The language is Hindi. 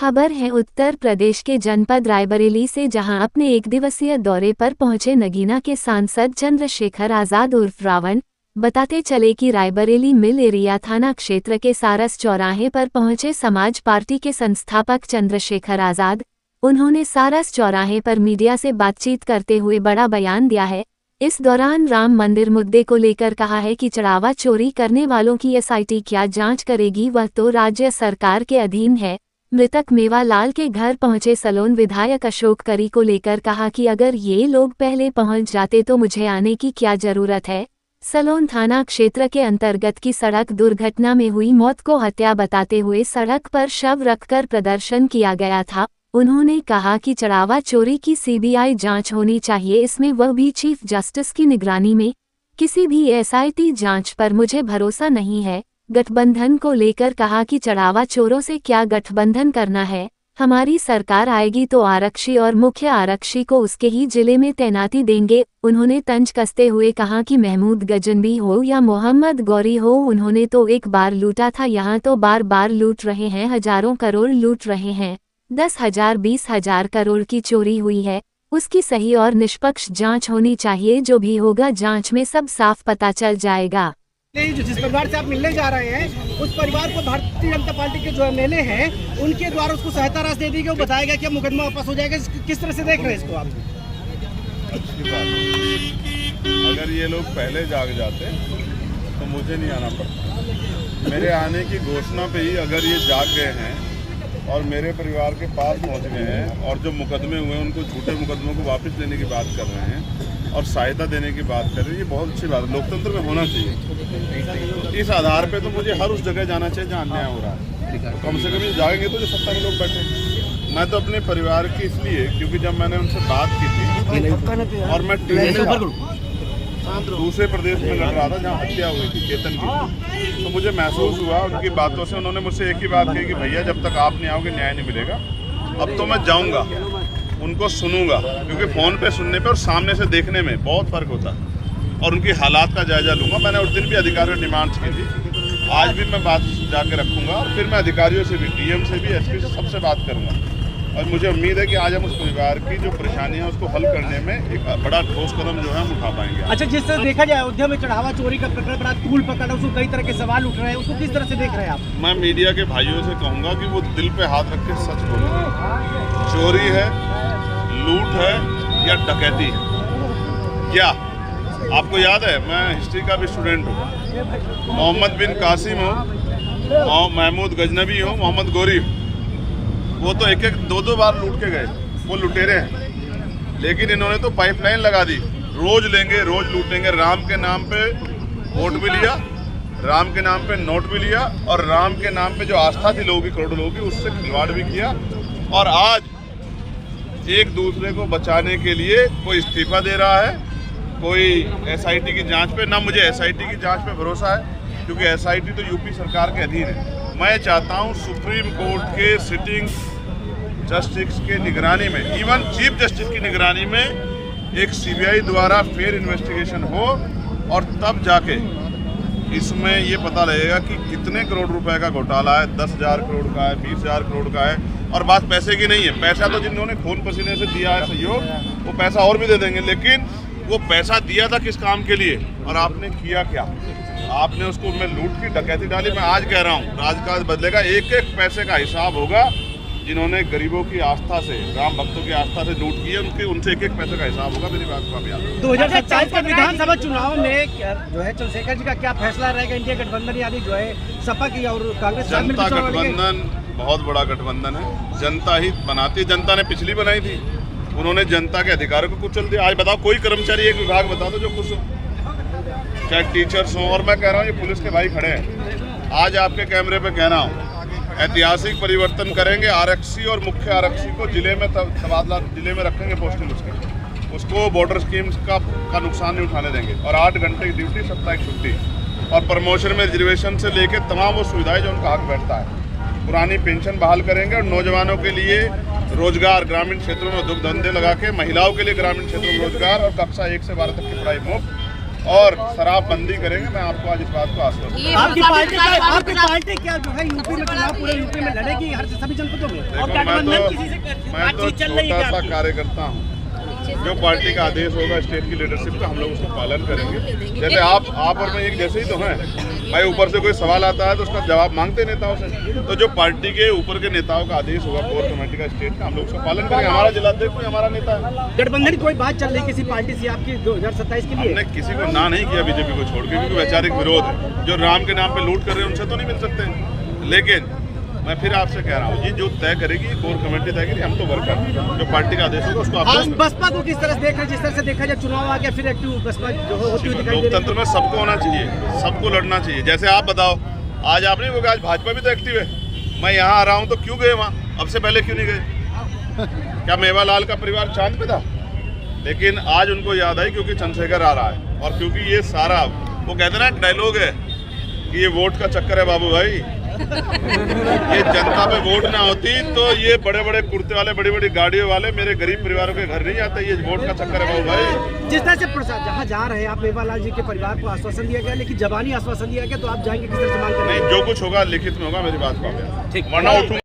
खबर है उत्तर प्रदेश के जनपद रायबरेली से, जहां अपने एक दिवसीय दौरे पर पहुंचे नगीना के सांसद चंद्रशेखर आजाद उर्फ रावण बताते चले कि रायबरेली मिल एरिया थाना क्षेत्र के सारस चौराहे पर पहुंचे समाज पार्टी के संस्थापक चंद्रशेखर आजाद। उन्होंने सारस चौराहे पर मीडिया से बातचीत करते हुए बड़ा बयान दिया है। इस दौरान राम मंदिर मुद्दे को लेकर कहा है कि चढ़ावा चोरी करने वालों की एसआईटी क्या जांच करेगी, वह तो राज्य सरकार के अधीन है। मृतक मेवालाल के घर पहुंचे सलोन विधायक अशोक करी को लेकर कहा कि अगर ये लोग पहले पहुंच जाते तो मुझे आने की क्या जरूरत है। सलोन थाना क्षेत्र के अंतर्गत की सड़क दुर्घटना में हुई मौत को हत्या बताते हुए सड़क पर शव रखकर प्रदर्शन किया गया था। उन्होंने कहा कि चढ़ावा चोरी की सीबीआई जांच होनी चाहिए, इसमें वह भी चीफ जस्टिस की निगरानी में। किसी भी एसआईटी जांच पर मुझे भरोसा नहीं है। गठबंधन को लेकर कहा कि चढ़ावा चोरों से क्या गठबंधन करना है, हमारी सरकार आएगी तो आरक्षी और मुख्य आरक्षी को उसके ही जिले में तैनाती देंगे। उन्होंने तंज कसते हुए कहा कि महमूद गजनबी हो या मोहम्मद गौरी हो, उन्होंने तो एक बार लूटा था, यहाँ तो बार बार लूट रहे हैं, हजारों करोड़ लूट रहे हैं। 10,000 20,000 करोड़ की चोरी हुई है, उसकी सही और निष्पक्ष जांच होनी चाहिए। जो भी होगा जांच में सब साफ पता चल जाएगा। जिस परिवार से आप मिलने जा रहे हैं उस परिवार को भारतीय जनता पार्टी के जो एमएलए हैं उनके द्वारा उसको सहायता राशि दे दी गई, वो बताएगा कि मुकदमा वापस हो जाएगा। किस तरह से देख रहे हैं इसको आप? अच्छी बात, अगर ये लोग पहले जाग जाते तो मुझे नहीं आना पड़ता। मेरे आने की घोषणा पे ही अगर ये जाग गए हैं और मेरे परिवार के पास पहुंच गए हैं और जो मुकदमे हुए उनको झूठे मुकदमों को वापस लेने की बात कर रहे हैं और सहायता देने की बात कर रहे हैं, ये बहुत अच्छी बात है। लोकतंत्र में होना चाहिए। इस आधार पे तो मुझे हर उस जगह जाना चाहिए जहाँ अन्याय हो रहा है। तो कम से कम ये जाएंगे तो जो सत्ता में लोग बैठे। मैं तो अपने परिवार की इसलिए, क्योंकि जब मैंने उनसे बात की थी और मैं दूसरे प्रदेश में लड़ रहा था जहाँ हत्या हुई थी केतन की, तो मुझे महसूस हुआ उनकी बातों से। उन्होंने मुझसे एक ही बात कही कि भैया जब तक आप नहीं आओगे न्याय नहीं मिलेगा। अब तो मैं जाऊँगा, उनको सुनूंगा, क्योंकि फ़ोन पे सुनने पे और सामने से देखने में बहुत फ़र्क होता है, और उनकी हालात का जायजा लूँगा। मैंने उस दिन भी अधिकारियों डिमांड्स की थी, आज भी मैं बात जाके रखूँगा और फिर मैं अधिकारियों से भी, डीएम से भी, एसपी से, सबसे बात करूँगा। और मुझे उम्मीद है कि आज हम उस परिवार की जो परेशानी है उसको हल करने में एक बड़ा ठोस कदम जो है हम उठा पाएंगे। अच्छा, जिस तरह देखा जाए अयोध्या में चढ़ावा चोरी का प्रकरण बड़ा तूल पकड़ा, उसको कई तरह के सवाल उठ रहे हैं, उसको किस तरह से देख रहे हैं आप? मैं मीडिया के भाइयों से कहूँगा कि वो दिल पे हाथ रख के सच बोलें। चोरी है, लूट है या डकैती है? क्या आपको याद है, मैं हिस्ट्री का भी स्टूडेंट हूँ, मोहम्मद बिन कासिम हो, महमूद गजनबी हो, मोहम्मद गौरी हो, वो तो एक एक दो बार लूट के गए, वो लुटेरे हैं। लेकिन इन्होंने तो पाइपलाइन लगा दी, रोज लेंगे रोज लूटेंगे। राम के नाम पे वोट भी लिया, राम के नाम पे नोट भी लिया, और राम के नाम पे जो आस्था थी लोगों की, करोड़ों लोगों की, उससे खिलवाड़ भी किया। और आज एक दूसरे को बचाने के लिए कोई इस्तीफा दे रहा है, कोई एसआईटी की जांच पे। ना मुझे एसआईटी की जांच पे भरोसा है, क्योंकि एसआईटी तो यूपी सरकार के अधीन है। मैं चाहता हूं सुप्रीम कोर्ट के सिटिंग जस्टिस के निगरानी में, इवन चीफ जस्टिस की निगरानी में एक सीबीआई द्वारा फेयर इन्वेस्टिगेशन हो, और तब जाके इसमें ये पता लगेगा कि कितने करोड़ रुपए का घोटाला है। 10,000 करोड़ का है, 20,000 करोड़ का है। और बात पैसे की नहीं है, पैसा तो जिन्होंने खून पसीने से दिया है सहयोग, वो पैसा और भी दे देंगे, लेकिन वो पैसा दिया था किस काम के लिए और आपने किया क्या? आपने उसको में लूट की डकैती डाली। मैं आज कह रहा हूँ राजकाज बदलेगा, एक एक पैसे का हिसाब होगा। जिन्होंने गरीबों की आस्था से, राम भक्तों की आस्था से लूट की है, उनसे एक एक पैसे का हिसाब होगा। मेरी बात को आप याद रखें। 2027 के विधानसभा चुनाव में जो है चंद्रशेखर जी का क्या फैसला रहेगा? इंडिया गठबंधन यानी जो है सपा की और कांग्रेस, जनता गठबंधन बहुत बड़ा गठबंधन है। जनता ही बनाती है, जनता ने पिछली बनाई थी, उन्होंने जनता के अधिकारों को कुचल दिया। आज बताओ कोई कर्मचारी एक विभाग बता दो जो खुश हो, चाहे टीचर्स हों। और मैं कह रहा हूँ ये पुलिस के भाई खड़े हैं, आज आपके कैमरे पे कह रहा हूँ, ऐतिहासिक परिवर्तन करेंगे। आरक्षी और मुख्य आरक्षी को जिले में तबादला, जिले में रखेंगे पोस्टिंग उसको बॉर्डर स्कीम्स का नुकसान नहीं उठाने देंगे। और 8 घंटे की ड्यूटी, साप्ताहिक छुट्टी, और प्रमोशन में रिजर्वेशन से लेके तमाम वो सुविधाएं जो उनका हक बैठता है। पुरानी पेंशन बहाल करेंगे और नौजवानों के लिए रोजगार, ग्रामीण क्षेत्रों में उद्योग धंधे लगा के, महिलाओं के लिए ग्रामीण क्षेत्रों में रोजगार, और कक्षा 1 से 12 तक की पढ़ाई मुफ्त। और शराबबंदी करेंगे। मैं आपको आज इस बात को आश्वस्त आपकी पार्टी क्या जो है यूपी में चुनाव पूरे यूपी में लड़ेगी हर सभी जनपदों में? मैं तो छोटा सा कार्यकर्ता हूँ। जो पार्टी का आदेश होगा स्टेट की लीडरशिप का, हम लोग उसका पालन करेंगे। जैसे आप और मैं एक जैसे ही तो हैं भाई, ऊपर से कोई सवाल आता है तो उसका जवाब मांगते नेताओं से। तो जो पार्टी के ऊपर के नेताओं का आदेश होगा कोर कमेटी का स्टेट का, हम लोग उसका पालन करेंगे। हमारा जिलाध्यक्ष कोई हमारा नेता है। गठबंधन की कोई बात चल रही किसी पार्टी से आपकी 2027 के लिए? हमने किसी को ना नहीं किया बीजेपी को छोड़ के, क्योंकि वैचारिक विरोध है। जो राम के नाम पे लूट कर रहे हैं उनसे तो नहीं मिल सकते। लेकिन मैं फिर आपसे कह रहा हूँ, ये जो तय करेगी कोर कमेटी तय करेगी, हम तो वर्कर जो पार्टी का आदेश होगा उसको आप बसपा को किस तरह से देख रहे हैं? जिस तरह से देखा जाए चुनाव आ गया फिर एक्टिव बसपा जो होती हुई दिखाई दे रही है। लोकतंत्र में सबको होना चाहिए, सबको लड़ना चाहिए। जैसे आप बताओ, आज आप नहीं बोले, आज भाजपा भी तो एक्टिव है। मैं यहाँ आ रहा हूँ तो क्यों गए वहाँ, अब से पहले क्यों नहीं गए? क्या मेवालाल का परिवार चांद पे था? लेकिन आज उनको याद आई क्योंकि चंद्रशेखर आ रहा है, और क्योंकि ये सारा वो कहते ना डायलॉग है कि ये वोट का चक्कर है बाबू भाई। ये जनता पे वोट ना होती तो ये बड़े बड़े कुर्ते वाले, बड़ी बड़ी गाड़ियों वाले मेरे गरीब परिवारों के घर नहीं आते। ये वोट का चक्कर है बाबू भाई। जिस तरह से प्रसाद जहाँ जा रहे हैं आप, मेवालाल जी के परिवार को आश्वासन दिया गया, लेकिन जबानी आश्वासन दिया गया, तो आप जाएंगे किस तरह से मांग करेंगे? नहीं, जो कुछ होगा लिखित में होगा, मेरी बात को आप, वरना उठूंगा।